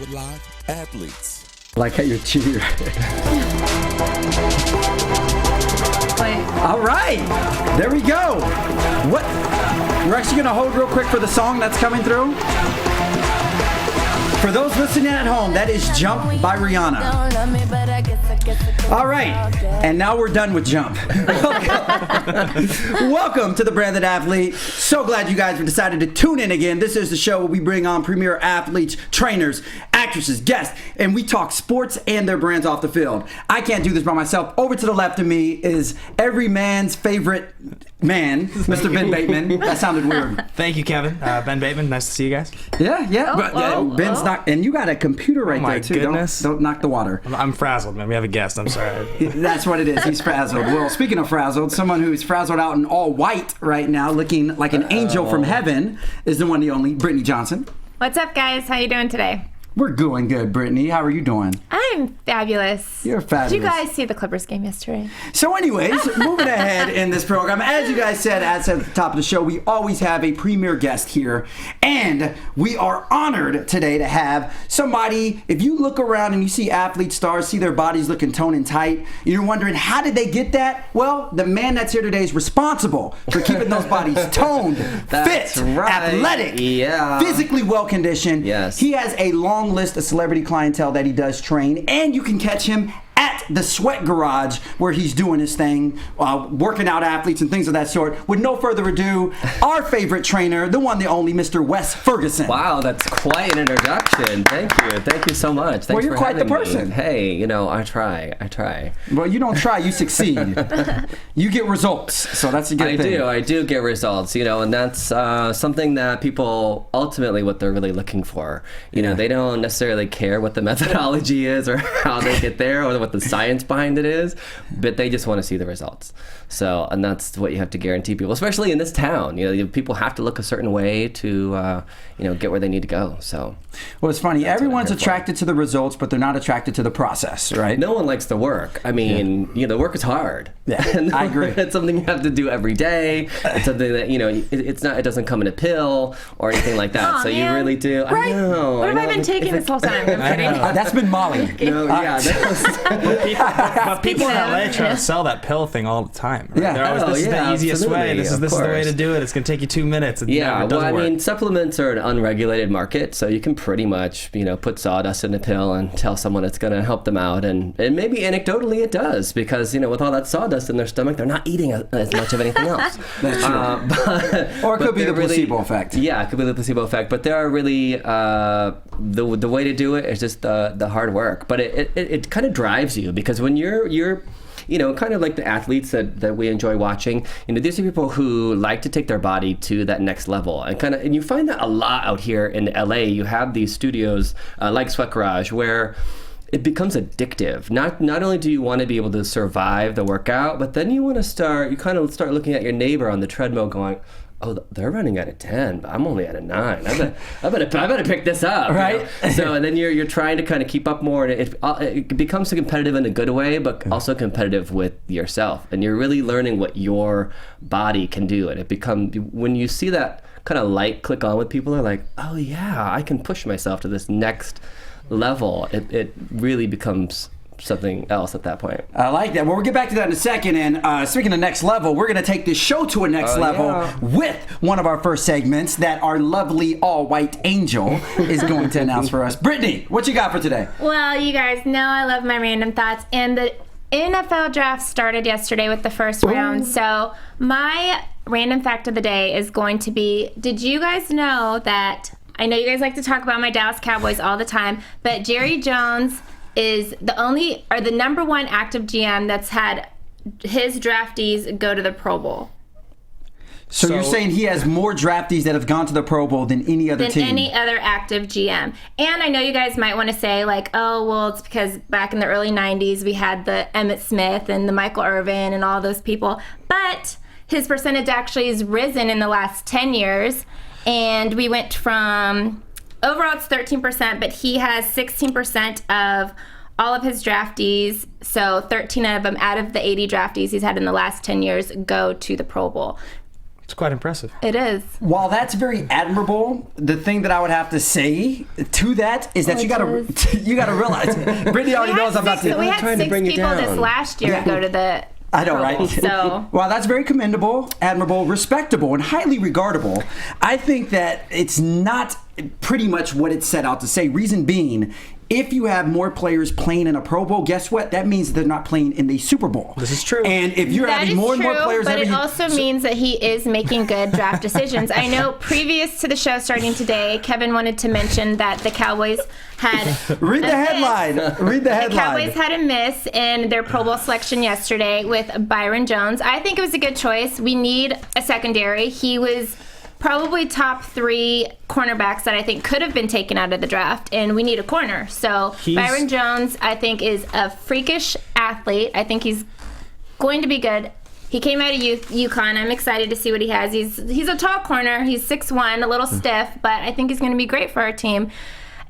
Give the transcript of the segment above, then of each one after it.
with live athletes. Like how you're cheering. All right, there we go. What? We're actually gonna hold real quick for the song that's coming through. For those listening at home, that is Jump by Rihanna. All right, and now we're done with Jump. Welcome to the Branded Athlete. So glad you guys have decided to tune in again. This is the show where we bring on premier athletes, trainers, actresses, guests, and we talk sports and their brands off the field. I can't do this by myself. Over to the left of me is every man's favorite man, Mr. Ben Bateman. That sounded weird. Thank you, Kevin. Ben Bateman, nice to see you guys. Yeah. Ben's not, and you got a computer right there too. Goodness. Don't knock the water. I'm frazzled, man. We have a guest. I'm sorry. That's what it is. He's frazzled. Well, speaking of frazzled, someone who's frazzled out in all white right now, looking like an angel from heaven, is the one, the only, Brittani Johnson. What's up, guys? How you doing today? We're doing good, Brittany. How are you doing? I'm fabulous. You're fabulous. Did you guys see the Clippers game yesterday? So anyways, moving ahead in this program, as you guys said, as at the top of the show, we always have a premier guest here. And we are honored today to have somebody, if you look around and you see athlete stars, see their bodies looking toned and tight, you're wondering, how did they get that? Well, the man that's here today is responsible for keeping those bodies toned, fit, athletic, physically well-conditioned. Yes. He has a long list of celebrity clientele that he does train, and you can catch him at the Sweat Garage where he's doing his thing, working out athletes and things of that sort. With no further ado, our favorite trainer, the one, the only, Mr. Wes Ferguson. Wow, that's quite an introduction. Thank you so much. Thanks you're for quite the having person. me. Hey, I try. Well, you don't try, you succeed. You get results, so that's a good thing. I do get results, and that's something that people, ultimately what they're really looking for. They don't necessarily care what the methodology is or how they get there or what the science behind it is, but they just want to see the results. So, and that's what you have to guarantee people, especially in this town. People have to look a certain way to, get where they need to go. So, well, it's funny. Everyone's attracted to the results, but they're not attracted to the process, right? No one likes the work. I mean, the work is hard. Yeah, I agree. It's something you have to do every day. It's something that it's not. It doesn't come in a pill or anything like that. Aw, so man. you really do. Right. I know. What have I been taking this whole time? I'm kidding. That's been Molly. No, yeah. But people in Speaking of- LA try to sell that pill thing all the time. Right? Yeah. They're always, this is the easiest way. This is the way to do it. It's going to take you 2 minutes. It never does work. Supplements are an unregulated market, so you can pretty much, put sawdust in a pill and tell someone it's going to help them out, and maybe anecdotally it does, because with all that sawdust in their stomach, they're not eating as much of anything else. That's true. Or it could be the placebo effect. Yeah, it could be the placebo effect, but there are really the way to do it is just the hard work, but it kind of drives you, because when you're kind of like the athletes that we enjoy watching. These are people who like to take their body to that next level, and you find that a lot out here in LA. You have these studios like Sweat Garage where it becomes addictive. Not only do you want to be able to survive the workout, but then you kind of start looking at your neighbor on the treadmill going, oh, they're running at a 10, but I'm only at a 9. I better pick this up, right? So, and then you're trying to kind of keep up more, and it becomes competitive in a good way, but also competitive with yourself, and you're really learning what your body can do, and when you see that kind of light click on with people, they're like, oh yeah, I can push myself to this next level. It really becomes something else at that point. I like that. Well, we'll get back to that in a second. And speaking of next level, we're going to take this show to a next level with one of our first segments that our lovely all-white angel is going to announce for us. Brittany, what you got for today? Well, you guys know I love my random thoughts, and the NFL draft started yesterday with the first round. So my random fact of the day is going to be, did you guys know that, I know you guys like to talk about my Dallas Cowboys all the time, but Jerry Jones is the number one active GM that's had his draftees go to the Pro Bowl. So you're saying he has more draftees that have gone to the Pro Bowl than any other team? Than any other active GM. And I know you guys might want to say, like, oh, well, it's because back in the early 90s we had the Emmitt Smith and the Michael Irvin and all those people. But his percentage actually has risen in the last 10 years. And we went from... Overall, it's 13%, but he has 16% of all of his draftees. So 13 of them out of the 80 draftees he's had in the last 10 years go to the Pro Bowl. It's quite impressive. It is. While that's very admirable, the thing that I would have to say to that is that you gotta realize. Brittany already knows I'm about to. We had 6 people this last year go to the. I know, right? So, well, that's very commendable, admirable, respectable, and highly regardable. I think that it's not pretty much what it's set out to say. Reason being, if you have more players playing in a Pro Bowl, guess what? That means they're not playing in the Super Bowl. This is true. And if you're having more and more players, but it also means that he is making good draft decisions. I know previous to the show starting today, Kevin wanted to mention that the Cowboys had read the headline. Read the headline. The Cowboys had a miss in their Pro Bowl selection yesterday with Byron Jones. I think it was a good choice. We need a secondary. He was probably top 3 cornerbacks that I think could have been taken out of the draft, and we need a corner. So Byron Jones, I think, is a freakish athlete. I think he's going to be good. He came out of UConn. I'm excited to see what he has. He's a tall corner. He's 6'1", a little stiff, but I think he's going to be great for our team.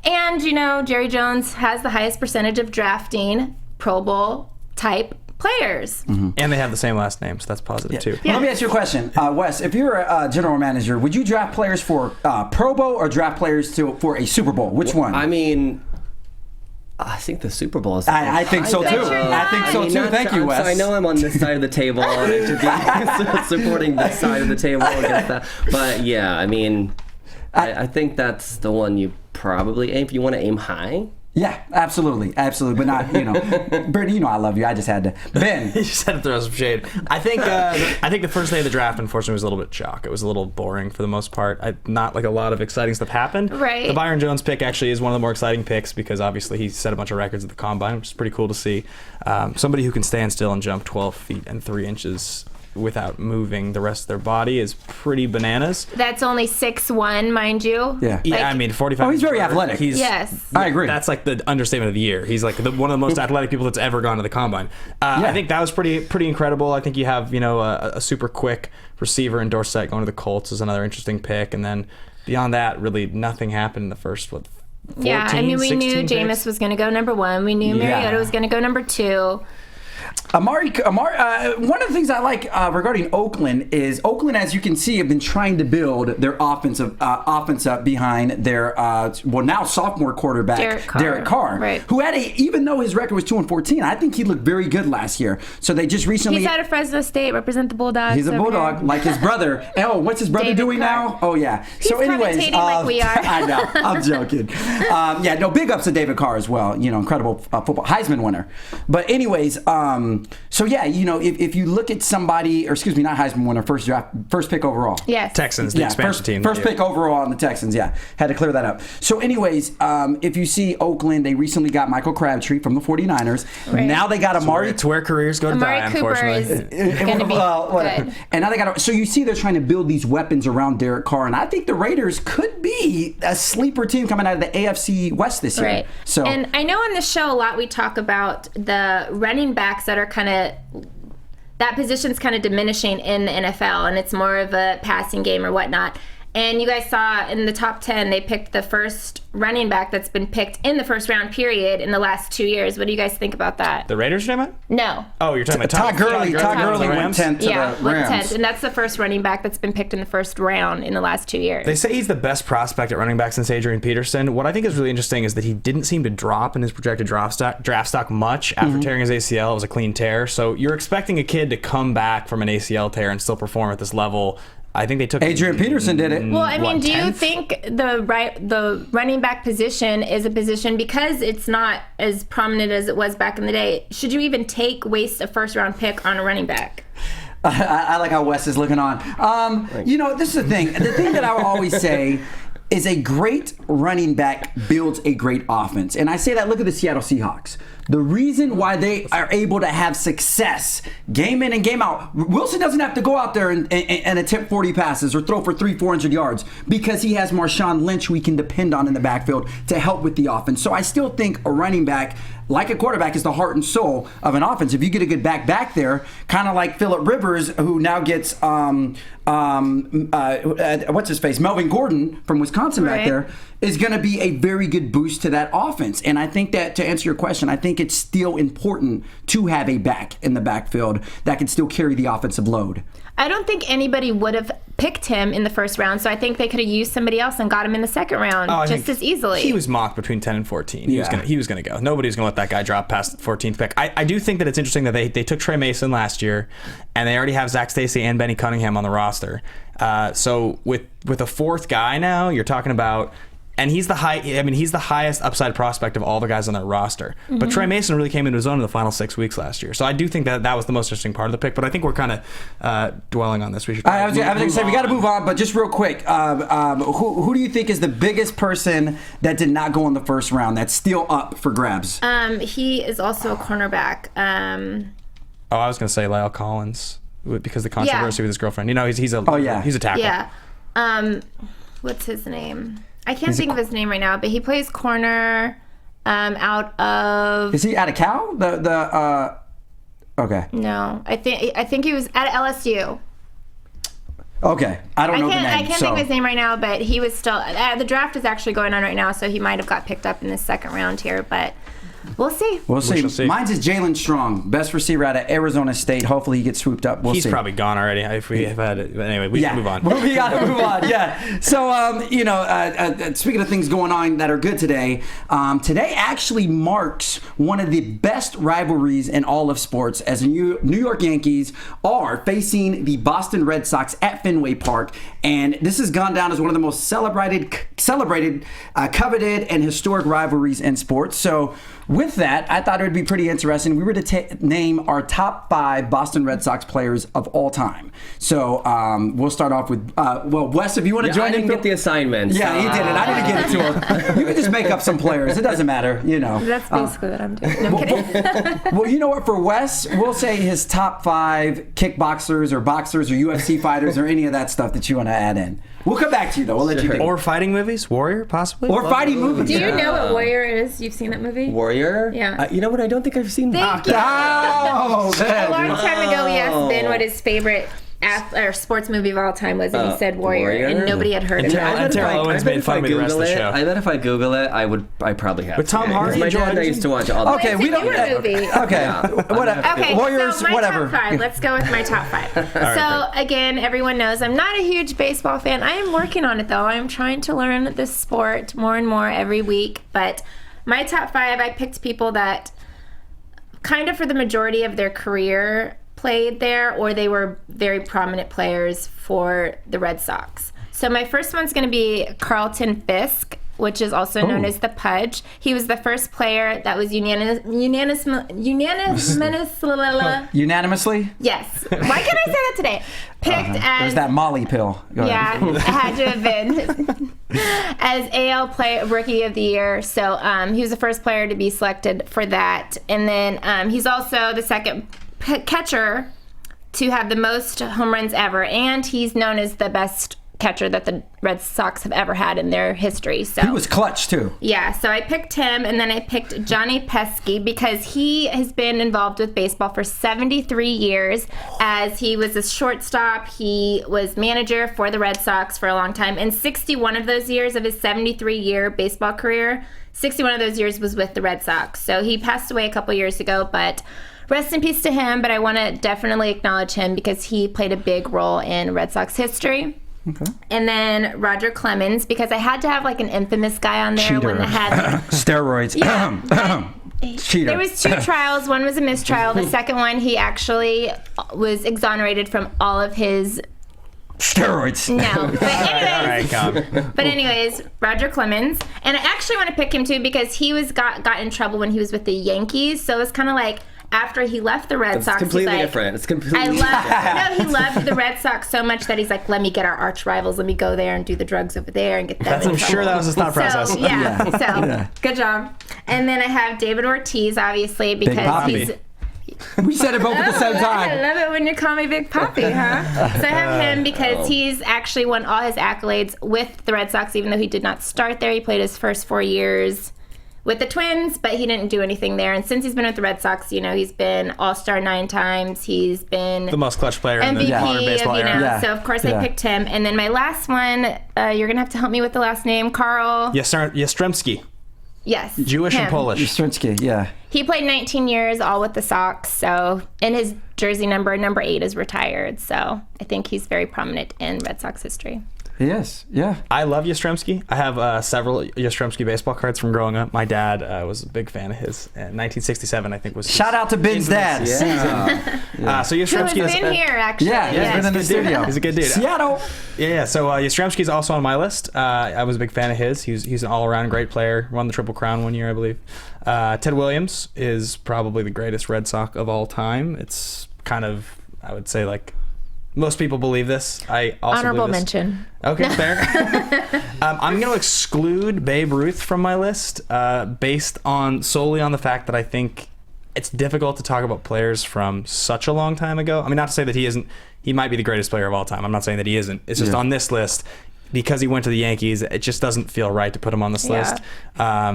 And, Jerry Jones has the highest percentage of drafting Pro Bowl type players. Mm-hmm. And they have the same last name, so that's positive too. Yeah. Let me ask you a question. Wes, if you're a general manager, would you draft players for Pro Bowl or draft players for a Super Bowl? Which one? I mean, I think the Super Bowl is. I think so too. I think so too. Thank you, Wes. So I know I'm on this side of the table. I should be supporting this side of the table against that. But yeah, I mean, I think that's the one you probably aim. If you want to aim high. Yeah, absolutely, but not, Brittany, I love you. I just had to. Ben, you just had to throw some shade. I think the first day of the draft, unfortunately, was a little bit shock. It was a little boring for the most part. Not like a lot of exciting stuff happened. Right. The Byron Jones pick actually is one of the more exciting picks because obviously he set a bunch of records at the combine, which is pretty cool to see. Somebody who can stand still and jump 12 feet and 3 inches without moving the rest of their body is pretty bananas. That's only 6'1", mind you. Yeah. Yeah, I mean, 45. Oh, he's very athletic. Yes. I agree. That's like the understatement of the year. He's like one of the most athletic people that's ever gone to the combine. I think that was pretty incredible. I think you have, a super quick receiver in Dorsett going to the Colts is another interesting pick. And then beyond that, really nothing happened in the first, 14, yeah, I mean, we knew Jameis was going to go number 1. We knew Mariota was going to go number 2. Amari, one of the things I like regarding Oakland is Oakland, as you can see, have been trying to build their offense up behind their now sophomore quarterback Derek Carr, right. who had even though his record was 2-14, I think he looked very good last year. So they just recently he's out of Fresno State, represent the Bulldogs. He's a Bulldog, like his brother. Oh, what's his brother David doing Carr. now? Oh yeah. He's so anyways, commentating like we are. I know. I'm joking. Big ups to David Carr as well. Incredible football Heisman winner. But anyways, so yeah, if you look at somebody, or excuse me, not Heisman winner, first pick overall. Yes. Texans, the expansion team. First pick overall on the Texans, had to clear that up. So anyways, if you see Oakland, they recently got Michael Crabtree from the 49ers. Right. Now they got Amari. It's where careers go to die, unfortunately. Is going to be good. And now they got. So you see they're trying to build these weapons around Derek Carr, and I think the Raiders could be a sleeper team coming out of the AFC West this year. Right. So, and I know on the show a lot we talk about the running backs that are kind of, that position's kind of diminishing in the NFL, and it's more of a passing game or whatnot. And you guys saw in the top 10, they picked the first running back that's been picked in the first round period in the last 2 years. What do you guys think about that? The Raiders, Jim? No. Oh, you're talking about Todd Gurley. Todd Gurley went 10th to the Rams. Went 10th, and that's the first running back that's been picked in the first round in the last 2 years. They say he's the best prospect at running back since Adrian Peterson. What I think is really interesting is that he didn't seem to drop in his projected draft stock much after tearing his ACL. It was a clean tear. So you're expecting a kid to come back from an ACL tear and still perform at this level. I think they took Adrian Peterson did it. Well, I mean, do 10th? you think the running back position is a position, because it's not as prominent as it was back in the day, should you even waste a first round pick on a running back? I like how Wes is looking on. This is the thing. The thing that I will always say is a great running back builds a great offense. And I say that, look at the Seattle Seahawks. The reason why they are able to have success game in and game out, Wilson doesn't have to go out there and attempt 40 passes or throw for 300-400 yards because he has Marshawn Lynch we can depend on in the backfield to help with the offense. So I still think a running back, like a quarterback, is the heart and soul of an offense. If you get a good back there, kind of like Phillip Rivers, who now gets what's his face, Melvin Gordon from Wisconsin back there. is going to be a very good boost to that offense. And I think that, to answer your question, I think it's still important to have a back in the backfield that can still carry the offensive load. I don't think anybody would have picked him in the first round, so I think they could have used somebody else and got him in the second round just as easily. He was mocked between 10 and 14. He was going to go. Nobody's going to let that guy drop past the 14th pick. I do think that it's interesting that they took Trey Mason last year, and they already have Zach Stacy and Benny Cunningham on the roster. So with a fourth guy now, you're talking about. And he's the highest upside prospect of all the guys on that roster. Mm-hmm. But Trey Mason really came into his own in the final 6 weeks last year. So I do think that was the most interesting part of the pick. But I think we're kind of dwelling on this. We should. I was going to say we got to move on. But just real quick, who do you think is the biggest person that did not go in the first round that's still up for grabs? He is also a cornerback. I was going to say Lyle Collins because the controversy with his girlfriend. He's a tackle. Yeah. What's his name? I can't think of his name right now, but he plays corner out of... Is he out of Cal? Okay. No. I think he was at LSU. Okay. I don't know the name. I can't think of his name right now, but he was still... the draft is actually going on right now, so he might have got picked up in the second round here, but... We'll see. We'll see. Mine's is Jalen Strong, best receiver out of Arizona State. Hopefully he gets swooped up. We'll see. He's probably gone already if we have had it. But anyway, we can move on. We got to move on, yeah. So, speaking of things going on that are good today, today actually marks one of the best rivalries in all of sports as the New York Yankees are facing the Boston Red Sox at Fenway Park. And this has gone down as one of the most celebrated, coveted, and historic rivalries in sports. So, with that, I thought it would be pretty interesting. We were to name our top 5 Boston Red Sox players of all time. So we'll start off with, Wes, if you want to join in. I didn't get the assignment. Yeah, he did it. I didn't get it to him. You can just make up some players. It doesn't matter, That's basically what I'm doing. No, I'm kidding. Well, you know what? For Wes, we'll say his top 5 kickboxers or boxers or UFC fighters or any of that stuff that you want to add in. We'll come back to you, though. We'll let you think. Or fighting movies? Warrior, possibly? Or fighting movies. Do you know what Warrior is? You've seen that movie? Warrior? Yeah. You know what? I don't think I've seen that. Thank you. Oh, A long time ago, we asked Ben what his favorite sports movie of all time was, and he said Warrior, and nobody had heard of it. And Terrell Owens made fun of me the rest of the show. I bet if I Google it, I probably have. With Tom Hardy? My dad and I used to watch all the Okay, we don't. Movie. Okay, whatever. Okay, Warriors, so my whatever. top 5. Let's go with my top 5. So again, everyone knows I'm not a huge baseball fan. I am working on it though. I'm trying to learn this sport more and more every week. But my top 5, I picked people that kind of for the majority of their career played there, or they were very prominent players for the Red Sox. So my first one's going to be Carlton Fisk, which is also known as the Pudge. He was the first player that was unanimously? Yes. Why can't I say that today? Picked as... There's that Molly pill. Go ahead. It had to have been. As AL Rookie of the Year. So he was the first player to be selected for that. And then he's also the second catcher to have the most home runs ever, and he's known as the best catcher that the Red Sox have ever had in their history. So he was clutch too. Yeah, so I picked him, and then I picked Johnny Pesky because he has been involved with baseball for 73 years. As he was a shortstop, he was manager for the Red Sox for a long time, and 61 of those years of his 73-year baseball career, 61 of those years was with the Red Sox. So he passed away a couple years ago, but rest in peace to him. But I want to definitely acknowledge him because he played a big role in Red Sox history. Okay. And then Roger Clemens, because I had to have like an infamous guy on there. Cheater. When they had steroids. Yeah. Cheater. There was 2 trials. One was a mistrial. The second one, he actually was exonerated from all of his steroids. No. But All anyways, Roger Clemens. And I actually want to pick him too because he was got in trouble when he was with the Yankees. So it was kind of like after he left the Red Sox, completely he's like, different. It's completely different. He loved the Red Sox so much that he's like, let me get our arch rivals. Let me go there and do the drugs over there and get them in trouble. I'm sure that was his thought process. Good job. And then I have David Ortiz, obviously, because he's... We said it both at the same time. I love it when you call me Big Papi, huh? So I have him because he's actually won all his accolades with the Red Sox, even though he did not start there. He played his first 4 years with the Twins, but he didn't do anything there. And since he's been with the Red Sox, he's been All-Star 9 times. He's been The most clutch player in the MVP modern baseball of, era. Yeah. So of course I Yeah. picked him. And then my last one, you're gonna have to help me with the last name, Carl. Yastrzemski, Yes, Jewish and him. Polish. Yastrzemski, yeah. He played 19 years, all with the Sox. So, and his jersey number 8 is retired. So I think he's very prominent in Red Sox history. Yes, yeah. I love Yastrzemski. I have several Yastrzemski baseball cards from growing up. My dad was a big fan of his. 1967, I think, was his Shout out to Ben's dad. Yeah. So Who has Yastrzemski is been here, actually. Yeah, he's been in the studio. He's a good dude. Seattle. Yeah, so Yastrzemski's also on my list. I was a big fan of his. He's an all-around great player. Won the Triple Crown one year, I believe. Ted Williams is probably the greatest Red Sox of all time. It's kind of, I would say, like, most people believe this. I also Honorable believe this. mention. Okay, fair. I'm going to exclude Babe Ruth from my list based solely on the fact that I think it's difficult to talk about players from such a long time ago. I mean, not to say that he might be the greatest player of all time. I'm not saying that he isn't. It's just on this list, because he went to the Yankees, it just doesn't feel right to put him on this list.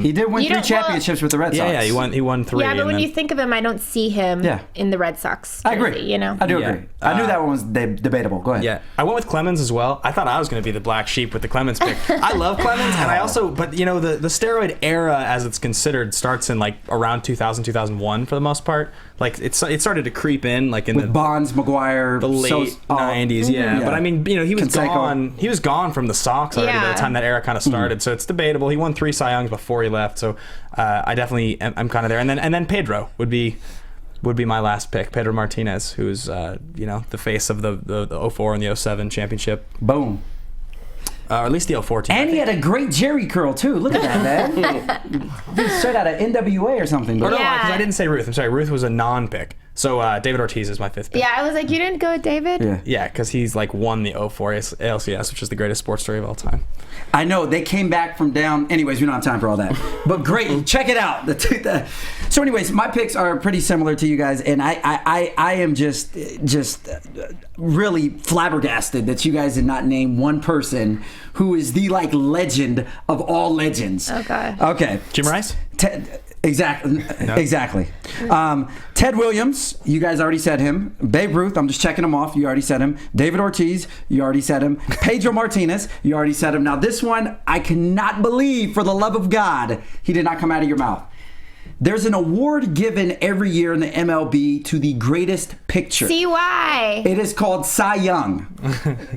He did win You 3 don't- championships with the Red Sox. Yeah, he won 3. Yeah, but and when then- you think of him, I don't see him Yeah. in the Red Sox I jersey, agree. I I do Yeah. agree. I knew that one was debatable. Go ahead. Yeah, I went with Clemens as well. I thought I was going to be the black sheep with the Clemens pick. I love Clemens, and I also, but the steroid era, as it's considered, starts in like around 2000, 2001 for the most part. Like it started to creep in like in With Bonds, McGuire, the late 90s. Yeah. But I mean, he was Canseco. gone. He was gone from the Sox already by Yeah. the time that era kind of started. So it's debatable. He won 3 Cy Youngs before he left. So I definitely I'm kind of there. And then Pedro would be my last pick. Pedro Martinez, who's the face of the 04 and the 07 championship, Boom. or at least the 04 team. And he had a great Jerry curl, too. Look at that, man. He's straight out of NWA or something. Or But no, Yeah. because I didn't say Ruth. I'm sorry. Ruth was a non-pick. So David Ortiz is my 5th pick. Yeah, I was like, you didn't go with David? Yeah. Yeah, because he's like won the 04 ALCS, which is the greatest sports story of all time. I know they came back from down. Anyways, we don't have time for all that. But great, check it out. So, anyways, my picks are pretty similar to you guys, and I am just really flabbergasted that you guys did not name one person who is the legend of all legends. Oh, God. Okay. Jim Rice? Exactly. Ted Williams, you guys already said him. Babe Ruth, I'm just checking him off. You already said him. David Ortiz, you already said him. Pedro Martinez, you already said him. Now this one, I cannot believe, for the love of God, he did not come out of your mouth. There's an award given every year in the MLB to the greatest picture. CY. It is called Cy Young.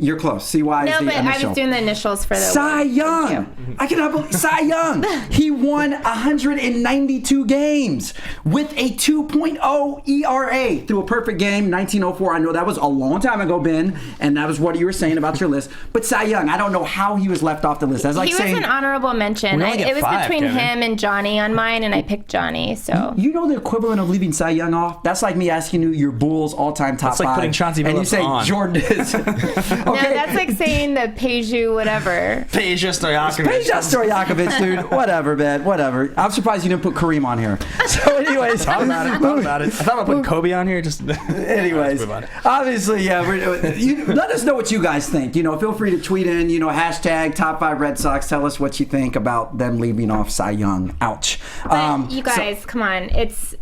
You're close. CY is No, the but initial. I was doing the initials for the Cy award. Young. Thank you. I cannot believe Cy Young. He won 192 games with a 2.0 ERA through a perfect game, 1904. I know that was a long time ago, Ben, and that was what you were saying about your list. But Cy Young, I don't know how he was left off the list. That's like He was saying, an honorable mention. We only get It was 5, between Kevin. him and Johnny on mine, and I picked Johnny. So you know the equivalent of leaving Cy Young off? That's like me asking you your Bulls all-time top That's like 5. putting Chauncey and you Billups say on. Jordan is. Okay. no, that's like saying the Peju whatever. Peja Stojakovic. Peja Stojakovic, dude. Whatever, man. Whatever. I'm surprised you didn't put Kareem on here. So, anyways. Thought about it. I thought about putting Kobe on here. Just Anyways, move on. obviously, yeah. Let us know what you guys think. Feel free to tweet in. Hashtag Top 5 Red Sox. Tell us what you think about them leaving off Cy Young. Ouch. But you guys, come on. It's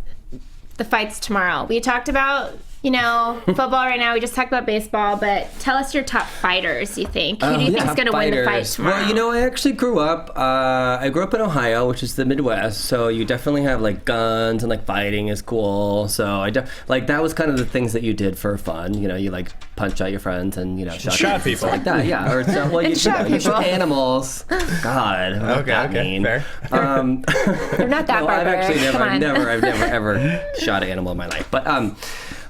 the fight's tomorrow. We talked about, football right now. We just talked about baseball, but tell us your top fighters, you think. Who do you think is going to win the fight tomorrow? Well, I actually grew up in Ohio, which is the Midwest, so you definitely have guns and fighting is cool. So that was kind of the things that you did for fun. You punch out your friends and shot people like that. Yeah, or you shot you shoot people. animals. God, Okay, mean. fair. They're not that I've barbaric. actually Come never, on. I've never ever shot an animal in my life.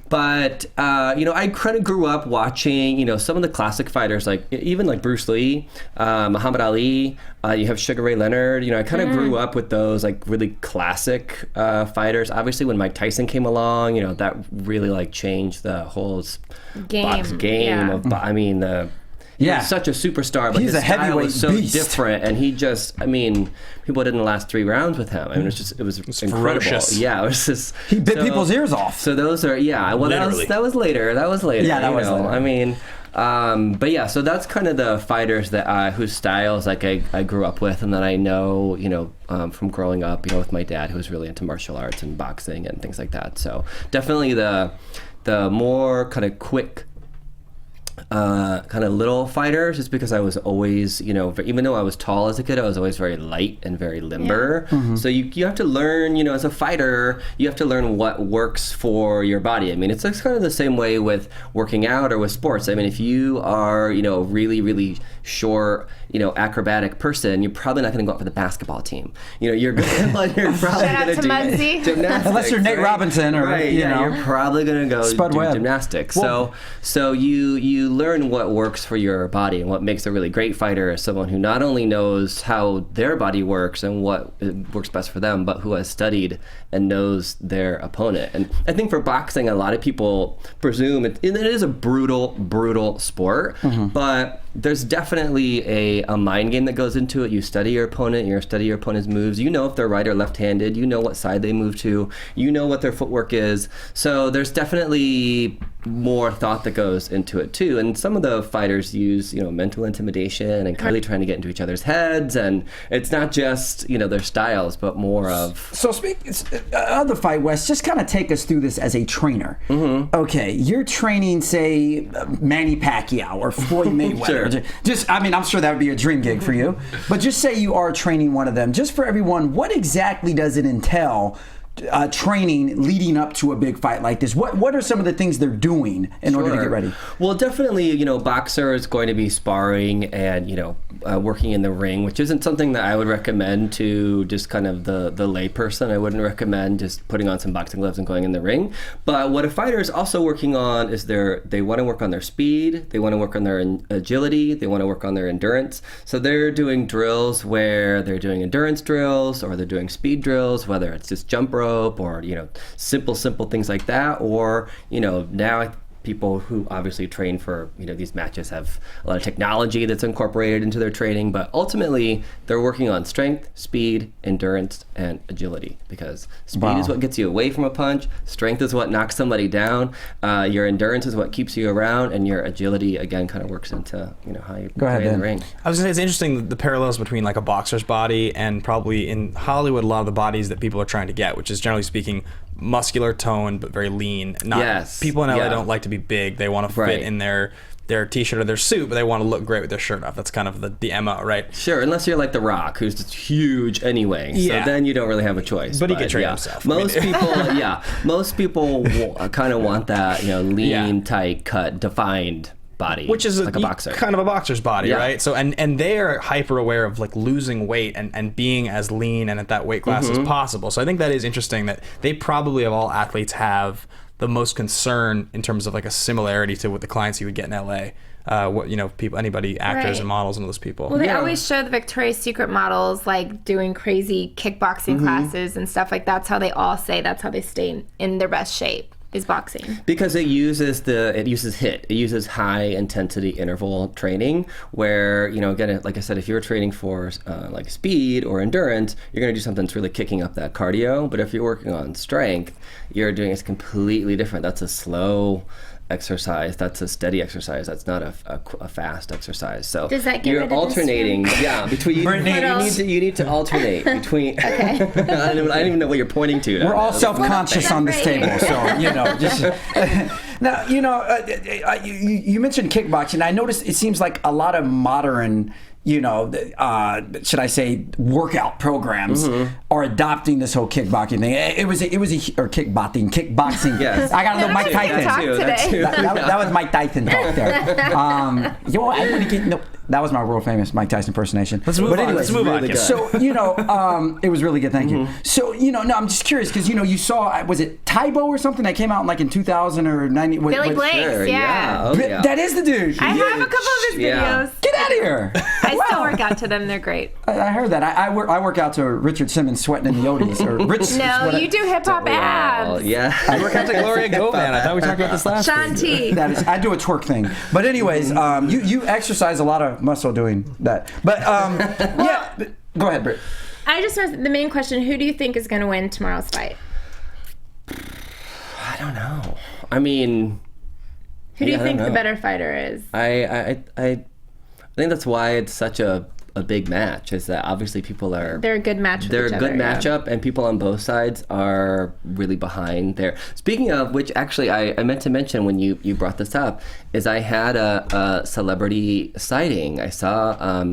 But I kind of grew up watching, some of the classic fighters, even Bruce Lee, Muhammad Ali. You have Sugar Ray Leonard. I kind of grew up with those really classic fighters. Obviously, when Mike Tyson came along, that really changed the whole box game. Yeah. He was such a superstar, but He's his a style heavyweight was so beast. different, and he just, people didn't last 3 rounds with him. It was incredible. ferocious. Yeah, it was just He bit people's ears off. So those are, well, Literally. that was later. Yeah, that was later. But yeah, so that's kind of the fighters that whose styles like I grew up with, and that I know, from growing up, with my dad, who was really into martial arts and boxing and things like that. So definitely the more kind of quick, kind of little fighters, just because I was always, even though I was tall as a kid, I was always very light and very limber. Yeah. So you have to learn, as a fighter, you have to learn what works for your body. I mean, it's kind of the same way with working out or with sports. I mean, if you are, really, really short, acrobatic person, you're probably not going to go out for the basketball team. You're probably going to do gymnastics. Unless you're Nate Robinson or, you're probably going to go Spud do Webb. Gymnastics. Well, so you learn what works for your body, and what makes a really great fighter is someone who not only knows how their body works and what works best for them, but who has studied and knows their opponent. And I think for boxing, a lot of people presume it is a brutal sport, but there's definitely a mind game that goes into it. You study your opponent, you study your opponent's moves. You know if they're right or left-handed. You know what side they move to. You know what their footwork is. So there's definitely more thought that goes into it too. And some of the fighters use, mental intimidation and really trying to get into each other's heads. And it's not just, their styles, but more of... So speaking of the fight, Wes, just kind of take us through this as a trainer. Okay, you're training, say, Manny Pacquiao or Floyd Mayweather. Sure. I'm sure that would be a dream gig for you. But just say you are training one of them. Just for everyone, what exactly does it entail? Training leading up to a big fight like this? What are some of the things they're doing in order to get ready? Well, definitely, boxer is going to be sparring and, working in the ring, which isn't something that I would recommend to just kind of the lay person. I wouldn't recommend just putting on some boxing gloves and going in the ring. But what a fighter is also working on is they want to work on their speed, they want to work on their agility, they want to work on their endurance. So they're doing drills where they're doing endurance drills, or they're doing speed drills, whether it's just jump rope or simple things like that, or now people who obviously train for these matches have a lot of technology that's incorporated into their training, but ultimately they're working on strength, speed, endurance, and agility, because speed is what gets you away from a punch, strength is what knocks somebody down, your endurance is what keeps you around, and your agility again kind of works into how you play in the ring. I was gonna say, it's interesting the parallels between like a boxer's body and probably in Hollywood a lot of the bodies that people are trying to get, which is generally speaking muscular toned but very lean. People in LA don't like to be big. They want to fit in their t-shirt or their suit, but they want to look great with their shirt off. That's kind of the MO, right? Sure, unless you're like The Rock, who's just huge anyway. So then you don't really have a choice. But he can train himself. Most people kind of want that, lean, tight, cut, defined body, which is like a boxer, kind of a boxer's body, right? So and they are hyper aware of like losing weight and being as lean and at that weight class as possible. So I think that is interesting that they probably of all athletes have the most concern in terms of like a similarity to what the clients you would get in LA. People, anybody, actors and models and those people. Well, they always show the Victoria's Secret models like doing crazy kickboxing classes and stuff like that's how they all say that's how they stay in their best shape. Is boxing, because it uses HIIT. It uses high intensity interval training, where again, like I said, if you're training for like speed or endurance, you're going to do something that's really kicking up that cardio. But if you're working on strength, you're doing it's completely different. That's a slow exercise. That's a steady exercise. That's not a fast exercise. So does that get you're rid of alternating. Between you need to alternate between. I don't even know what you're pointing to. We're all self-conscious on this table, so just. Now you mentioned kickboxing. I noticed it seems like a lot of modern, should I say, workout programs are adopting this whole kickboxing thing. It was kickboxing. Yes. I got a little Mike Tyson. That was Mike Tyson talk there. I want to get that was my world famous Mike Tyson impersonation. Let's move on. So it was really good. Thank you. So I'm just curious because you saw, was it Tybo or something that came out in 2000 or 90? Billy Blanks, yeah. That is the dude. I have a couple of his videos. Get out of here. I still work out to them. They're great. I heard that. I work out to Richard Simmons sweating in the Oddies. No, you do hip hop abs. Yeah. I work out to Gloria Govan. I thought we talked about this last week. Shanti. I do a twerk thing. But anyways, you exercise a lot of muscle doing that. But go ahead, Britt. I just was the main question. Who do you think is going to win tomorrow's fight? I don't know. I mean, Who do you I think don't the know. better fighter is? I think that's why it's such a big match, is that obviously people are They're a good match with they're each a good other, yeah. matchup, and people on both sides are really behind there. Speaking of which, actually, I meant to mention when you brought this up, is I had a celebrity sighting. I saw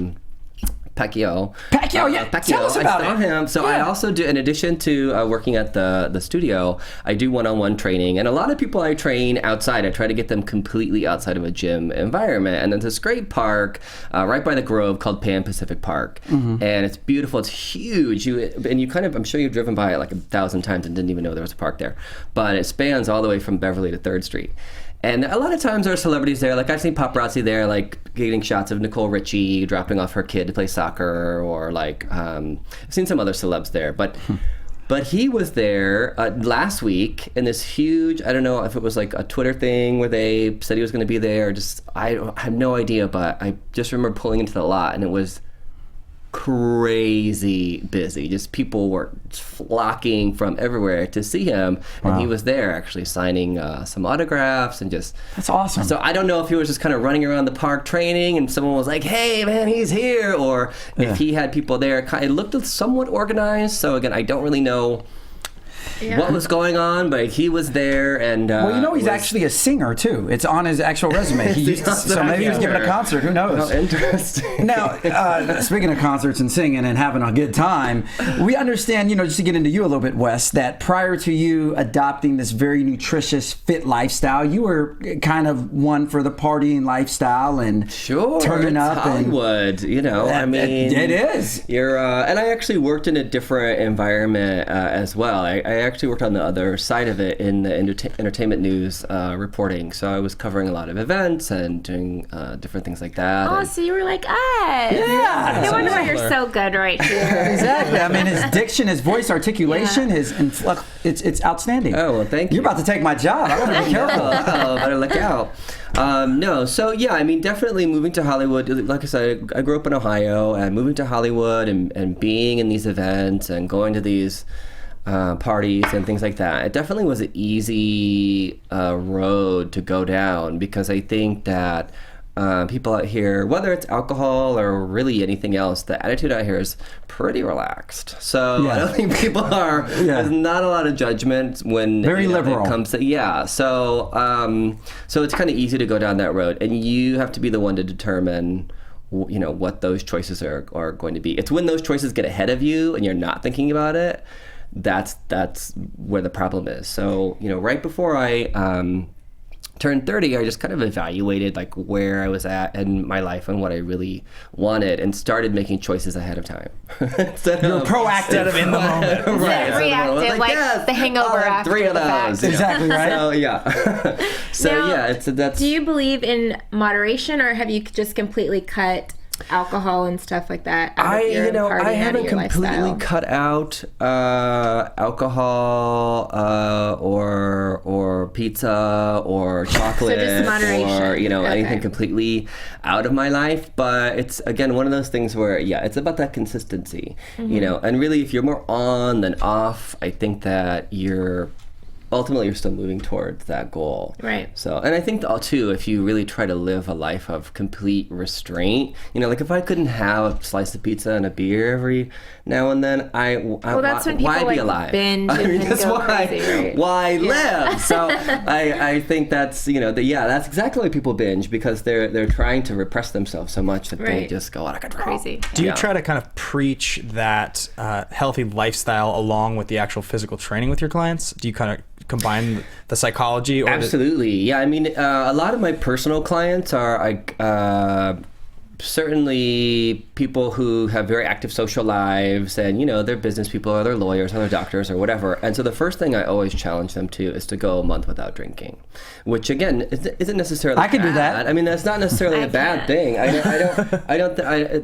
Pacquiao. Yeah. Tell us about I saw it. him. So I also do, in addition to working at the studio, I do one-on-one training. And a lot of people I train outside, I try to get them completely outside of a gym environment. And there's this great park right by the Grove called Pan Pacific Park. And it's beautiful. It's huge. You kind of, I'm sure you've driven by it like 1,000 times and didn't even know there was a park there. But it spans all the way from Beverly to 3rd Street. And a lot of times there are celebrities there. Like I've seen paparazzi there, like getting shots of Nicole Richie dropping off her kid to play soccer, or like I've seen some other celebs there. But he was there last week in this huge, I don't know if it was like a Twitter thing where they said he was going to be there. I have no idea, but I just remember pulling into the lot and it was crazy busy. Just people were flocking from everywhere to see him, and he was there actually signing some autographs and just. That's awesome. So I don't know if he was just kind of running around the park training, and someone was like, "Hey, man, he's here," or if he had people there. It looked somewhat organized. So again, I don't really know what was going on, but he was there, and well, he's actually a singer too. It's on his actual resume. So maybe he was giving a concert. Who knows? Oh, interesting. Now, speaking of concerts and singing and having a good time, we understand, just to get into you a little bit, Wes, that prior to you adopting this very nutritious, fit lifestyle, you were kind of one for the partying lifestyle and turning up. Hollywood, I mean, it is. You're, and I actually worked in a different environment as well. I actually worked on the other side of it in the entertainment news reporting. So I was covering a lot of events and doing different things like that. Oh, so you were like us. Yeah. No wonder why you're so good right here. Exactly. I mean, his diction, his voice articulation, his influx, it's outstanding. Oh, well, thank you. You're about to take my job. I want to be careful. Oh, better look out. No, so yeah, I mean, definitely moving to Hollywood. Like I said, I grew up in Ohio, and moving to Hollywood and being in these events and going to these parties and things like that. It definitely was an easy road to go down, because I think that people out here, whether it's alcohol or really anything else, the attitude out here is pretty relaxed. So I don't think people are. There's not a lot of judgment when very liberal it comes to So so it's kind of easy to go down that road, and you have to be the one to determine what those choices are going to be. It's when those choices get ahead of you and you're not thinking about it. That's where the problem is. So, right before I turned 30, I just kind of evaluated like where I was at in my life and what I really wanted, and started making choices ahead of time. You're proactive. Instead of in the moment. Right. Reactive, like the hangover after 3 of the those. fact. Exactly right. So yeah. Now, that's. Do you believe in moderation, or have you just completely cut alcohol and stuff like that out of your partying, I haven't out of your completely lifestyle? cut out alcohol or pizza or chocolate So just moderation. or Okay. anything completely out of my life. But it's again one of those things where it's about that consistency, and really if you're more on than off, I think that ultimately you're still moving towards that goal. Right. So, and I think too, if you really try to live a life of complete restraint, like if I couldn't have a slice of pizza and a beer every now and then, that's when people why be like alive? binge I mean, and that's go why crazy, right? why live? So I think that's that's exactly why people binge, because they're trying to repress themselves so much that they Right. just go out of control. Crazy. Do you try to kind of preach that healthy lifestyle along with the actual physical training with your clients? Do you kind of combine the psychology? Or Absolutely. Yeah, I mean, a lot of my personal clients are certainly people who have very active social lives, and they're business people or they're lawyers or they're doctors or whatever. And so the first thing I always challenge them to is to go a month without drinking, which again isn't necessarily I can do bad. that. I mean, that's not necessarily a bad thing.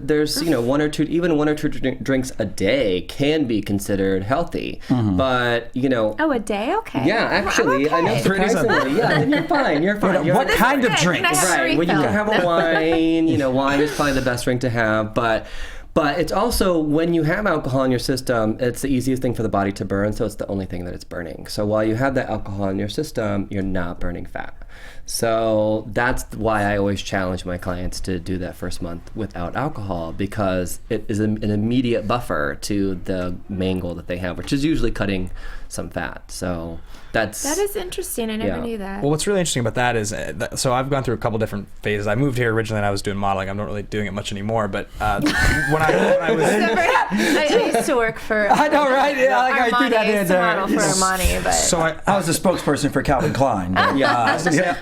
There's one or two drinks a day can be considered healthy, but Oh, a day? Okay. yeah, actually, I know, Okay. surprisingly, then you're fine. You're fine. You're What fine. kind of Good. drink? Can I have a Right. Well, you refill? can have a wine. Wine is probably the best drink to have, but But it's also, when you have alcohol in your system, it's the easiest thing for the body to burn, so it's the only thing that it's burning. So while you have that alcohol in your system, you're not burning fat. So that's why I always challenge my clients to do that first month without alcohol, because it is an immediate buffer to the main goal that they have, which is usually cutting some fat. So that is interesting. I never knew that. Well, what's really interesting about that is, so I've gone through a couple different phases. I moved here originally and I was doing modeling. I'm not really doing it much anymore, but when I was... I used to work for... I know, right? Yeah, like I threw that in there. Model for Armani, but... So I was a spokesperson for Calvin Klein. But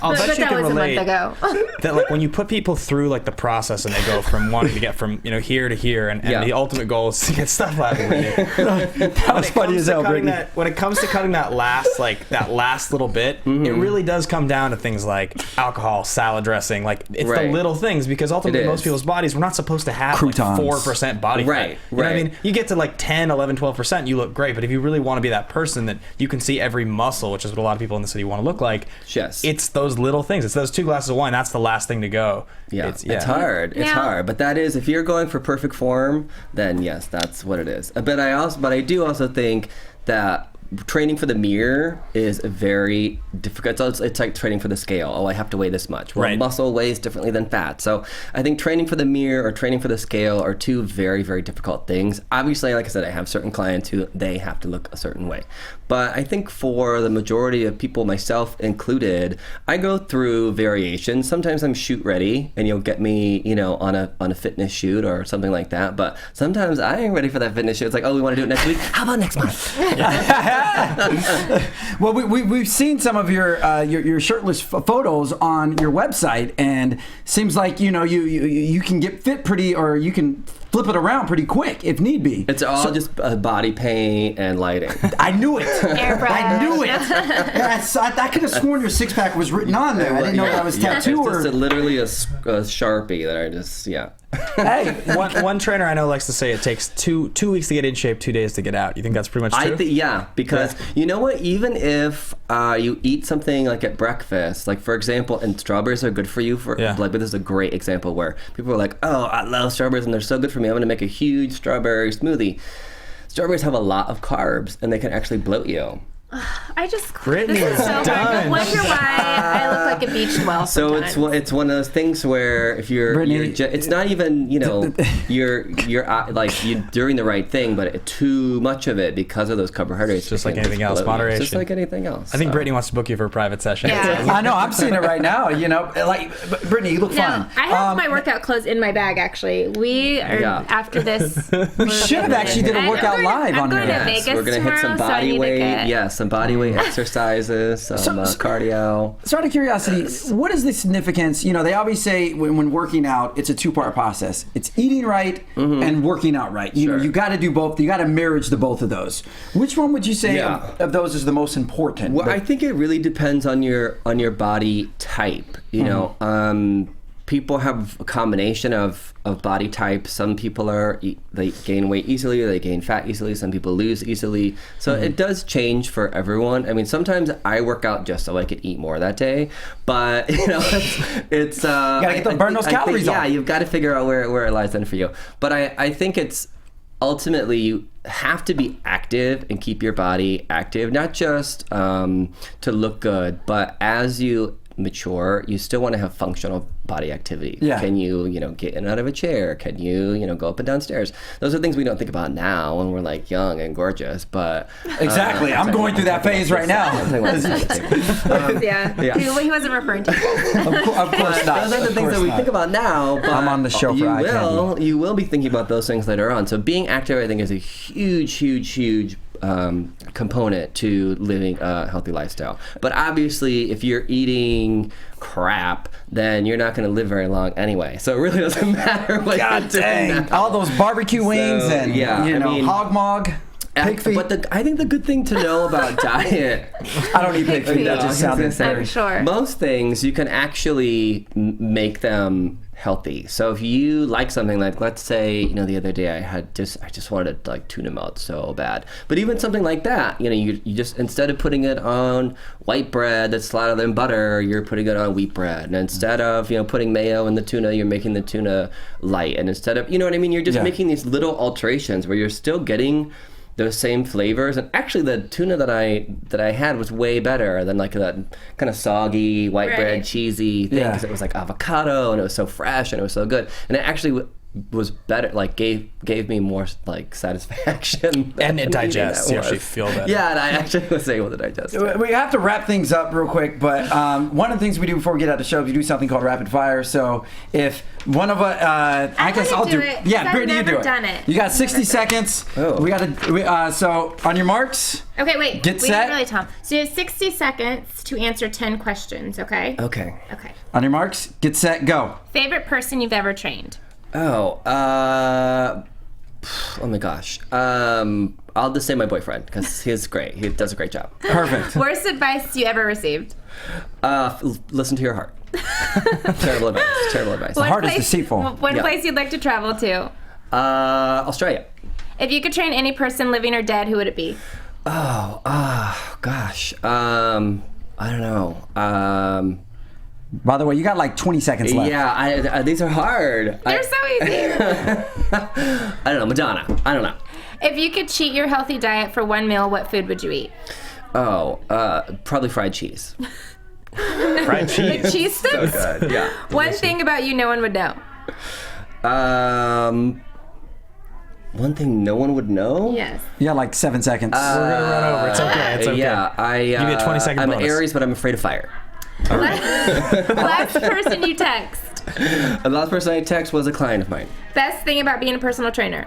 I'll bet you that can was relate a month ago. that, like, when you put people through like the process and they go from wanting to get from here to here, and the ultimate goal is to get stuff out of it. That was funny as hell, Brittany. When it comes to cutting that last little bit, it really does come down to things like alcohol, salad dressing. Like, it's the little things, because ultimately most people's bodies, we're not supposed to have like 4% body fat. You know what I mean? You get to like 10, 11, 12%, you look great. But if you really want to be that person that you can see every muscle, which is what a lot of people in the city want to look like, it's those little things. It's those 2 glasses of wine. That's the last thing to go. It's hard. It's hard. But that is, if you're going for perfect form, then yes, that's what it is. But I do also think that training for the mirror is very difficult. It's like training for the scale. Oh, I have to weigh this much. Well, muscle weighs differently than fat. So I think training for the mirror or training for the scale are 2 very, very difficult things. Obviously, like I said, I have certain clients who they have to look a certain way. But I think for the majority of people, myself included, I go through variations. Sometimes I'm shoot ready, and you'll get me, on a fitness shoot or something like that. But sometimes I ain't ready for that fitness shoot. It's like, oh, we want to do it next week. How about next month? Well, we've seen some of your shirtless photos on your website, and seems like you can get fit pretty, or you can flip it around pretty quick if need be. It's all just body paint and lighting. I knew it. Airbrush. I knew it. I could have sworn your 6-pack was written on there. I didn't know that was tattoo or... It's literally a Sharpie that I just, Hey, one trainer I know likes to say it takes two weeks to get in shape, 2 days to get out. You think that's pretty much true? Because you know what? Even if you eat something like at breakfast, like for example, and strawberries are good for you. But this is a great example where people are like, "Oh, I love strawberries and they're so good for me. I'm going to make a huge strawberry smoothie." Strawberries have a lot of carbs, and they can actually bloat you. Brittany this is so hard. I wonder why I look like a beached whale. So it's one of those things where if you're it's not even you're doing the right thing, but too much of it because of those carbohydrates. Just like anything else, moderation. Just like anything else. I think Brittany wants to book you for a private session. Yeah. I know. I'm seeing it right now. Brittany, you look fine. I have my workout clothes in my bag. Actually, we are after this. We should have actually did a workout live on here. I'm going to Vegas We're going to hit some body weight. Some body weight exercises, some cardio. So out of curiosity, what is the significance? They always say when working out, it's a 2-part process. It's eating right and working out right. You got to do both. You got to marriage the both of those. Which one would you say of those is the most important? Well, I think it really depends on your body type. People have a combination of body types. Some people they gain weight easily, or they gain fat easily. Some people lose easily. So it does change for everyone. I mean, sometimes I work out just so I could eat more that day. But it's you gotta burn those calories off. Yeah, you've got to figure out where it lies in for you. But I think it's ultimately you have to be active and keep your body active, not just to look good, but as you mature, you still want to have functional body activity. Yeah. Can you, get in and out of a chair? Can you, go up and down stairs? Those are things we don't think about now when we're like young and gorgeous, but... Exactly. I'm going through that phase right now. He wasn't referring to you. Of course not. Those are the things that we think about now, but I'm on the show for you will be thinking about those things later on. So being active, I think, is a huge component to living a healthy lifestyle. But obviously, if you're eating crap, then you're not going to live very long anyway. So it really doesn't matter what you're doing now. All those barbecue wings and hog mog. Pig feet. But I think the good thing to know about diet... I don't eat pig feet. That just sounds insane. I'm sure. Most things, you can actually make them healthy. So if you like something like, let's say, the other day I just wanted like tuna melt so bad. But even something like that, you just, instead of putting it on white bread that's slathered in butter, you're putting it on wheat bread. And instead of, putting mayo in the tuna, you're making the tuna light. And instead of, you know what I mean? You're just making these little alterations where you're still getting those same flavors. And actually the tuna that I had was way better than like that kind of soggy white bread cheesy thing, because it was like avocado and it was so fresh and it was so good, and it actually was better, like gave me more like satisfaction, and it digests. You actually feel better. Yeah, and I actually was able to digest it. We have to wrap things up real quick, but one of the things we do before we get out of the show is we do something called rapid fire. So if one of us, I guess I'll do it. Yeah, Brittany, you do it. Done it. You got 60 seconds. Oh. We got to. So on your marks. Okay, wait. Get set. Really, Tom. So you have 60 seconds to answer 10 questions. Okay. Okay. On your marks, get set, go. Favorite person you've ever trained? Oh my gosh. I'll just say my boyfriend, because he's great. He does a great job. Perfect. Worst advice you ever received? Listen to your heart. Terrible advice. The heart is deceitful. One place you'd like to travel to? Australia. If you could train any person, living or dead, who would it be? Gosh. I don't know. By the way, you got like 20 seconds left. Yeah, these are hard. They're so easy. I don't know. Madonna. I don't know. If you could cheat your healthy diet for one meal, what food would you eat? Probably fried cheese. Fried cheese. Like cheese sticks? So good. Yeah. One thing about you no one would know. One thing no one would know? Yes. You got like 7 seconds. We're gonna run over. It's okay. It's okay. Yeah, Give you a 20-second I'm bonus. an Aries, but I'm afraid of fire. Last person you text. The last person I text was a client of mine. Best thing about being a personal trainer.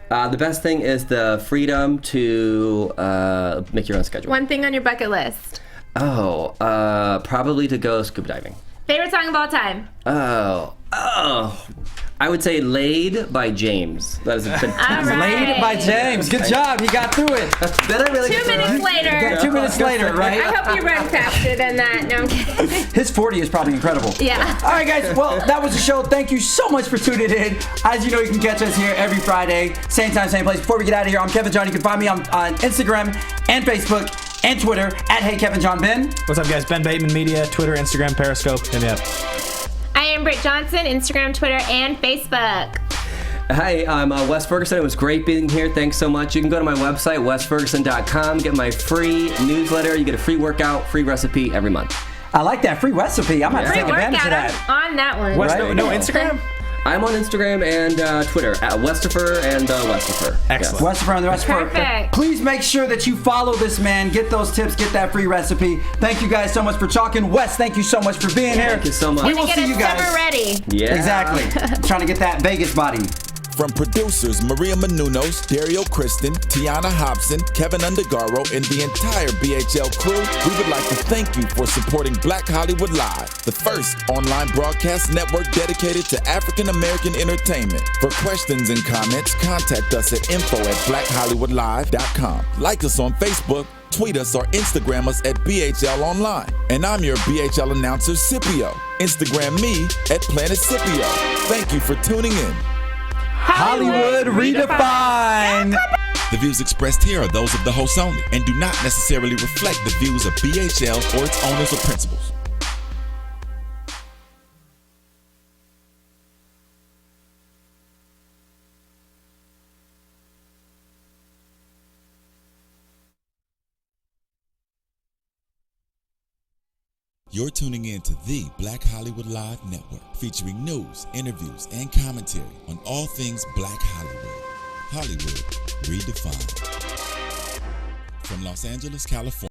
The best thing is the freedom to make your own schedule. One thing on your bucket list. Probably to go scuba diving. Favorite song of all time. I would say "Laid" by James. That is a fantastic. Laid by James. Good job. He got through it. Did I really 2 minutes later. Yeah, 2 minutes later, right? I hope you run faster than that. No, I'm kidding. His 40 is probably incredible. Yeah. All right, guys. Well, that was the show. Thank you so much for tuning in. As you know, you can catch us here every Friday, same time, same place. Before we get out of here, I'm Kevin John. You can find me on Instagram and Facebook and Twitter at Hey Kevin John Ben. What's up, guys? Ben Bateman Media, Twitter, Instagram, Periscope. Hit me up. I am Britt Johnson, Instagram, Twitter, and Facebook. Hi, I'm Wes Ferguson. It was great being here. Thanks so much. You can go to my website, wesferguson.com, get my free newsletter. You get a free workout, free recipe every month. I like that free recipe. I'm going to Free take advantage of workout. that. I'm on that one. Wes, Right? no Instagram? I'm on Instagram and Twitter at Westifer and Westifer. Excellent. Westford and the Westford. Perfect. Please make sure that you follow this man, get those tips, get that free recipe. Thank you guys so much for talking. Wes, thank you so much for being here. Thank you so much. We Gonna will get see a you guys. summer ready. Yeah. Exactly. Trying to get that Vegas body. From producers Maria Menounos, Dario Kristen, Tiana Hobson, Kevin Undergaro, and the entire BHL crew, we would like to thank you for supporting Black Hollywood Live, the first online broadcast network dedicated to African American entertainment. For questions and comments, contact us at info@blackhollywoodlive.com. Like us on Facebook, tweet us, or Instagram us at BHL Online. And I'm your BHL announcer, Scipio. Instagram me at Planet Scipio. Thank you for tuning in. Hollywood Redefined. The views expressed here are those of the hosts only and do not necessarily reflect the views of BHL or its owners or principals. You're tuning in to the Black Hollywood Live Network, featuring news, interviews, and commentary on all things Black Hollywood. Hollywood Redefined. From Los Angeles, California.